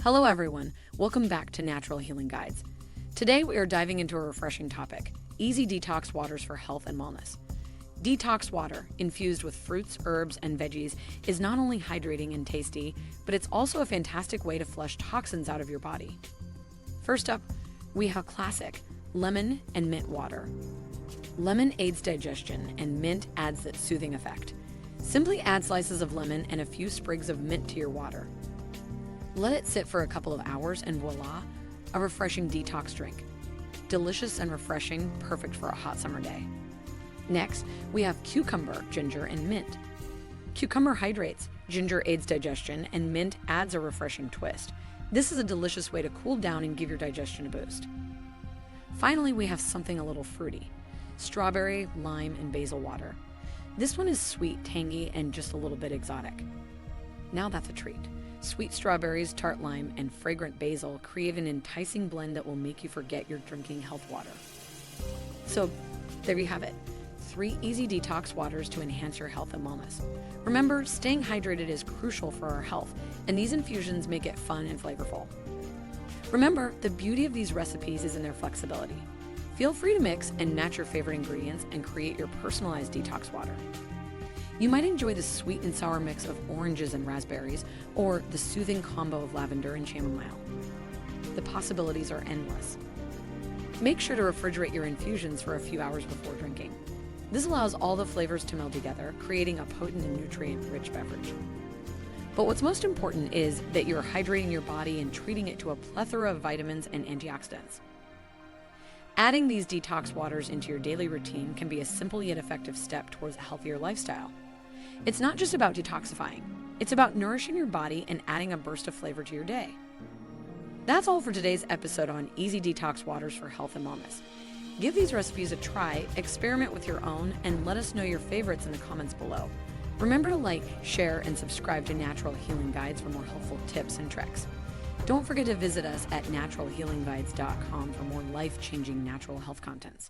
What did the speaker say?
Hello everyone, welcome back to Natural Healing Guides. Today we are diving into a refreshing topic, easy detox waters for health and wellness. Detox water, infused with fruits, herbs, and veggies, is not only hydrating and tasty, but it's also a fantastic way to flush toxins out of your body. First up, we have classic lemon and mint water. Lemon aids digestion and mint adds that soothing effect. Simply add slices of lemon and a few sprigs of mint to your water. Let it sit for a couple of hours and voila, a refreshing detox drink. Delicious and refreshing, perfect for a hot summer day. Next, we have cucumber, ginger, and mint. Cucumber hydrates, ginger aids digestion, and mint adds a refreshing twist. This is a delicious way to cool down and give your digestion a boost. Finally, we have something a little fruity. Strawberry, lime, and basil water. This one is sweet, tangy, and just a little bit exotic. Now that's a treat. Sweet strawberries, tart lime, and fragrant basil create an enticing blend that will make you forget you're drinking health water. So, there you have it. 3 easy detox waters to enhance your health and wellness. Remember, staying hydrated is crucial for our health, and these infusions make it fun and flavorful. Remember, the beauty of these recipes is in their flexibility. Feel free to mix and match your favorite ingredients and create your personalized detox water. You might enjoy the sweet and sour mix of oranges and raspberries, or the soothing combo of lavender and chamomile. The possibilities are endless. Make sure to refrigerate your infusions for a few hours before drinking. This allows all the flavors to meld together, creating a potent and nutrient-rich beverage. But what's most important is that you're hydrating your body and treating it to a plethora of vitamins and antioxidants. Adding these detox waters into your daily routine can be a simple yet effective step towards a healthier lifestyle. It's not just about detoxifying, it's about nourishing your body and adding a burst of flavor to your day. That's all for today's episode on easy detox waters for health and wellness. Give these recipes a try, experiment with your own, and let us know your favorites in the comments below. Remember to like, share, and subscribe to Natural Healing Guides for more helpful tips and tricks. Don't forget to visit us at naturalhealingguides.com for more life-changing natural health contents.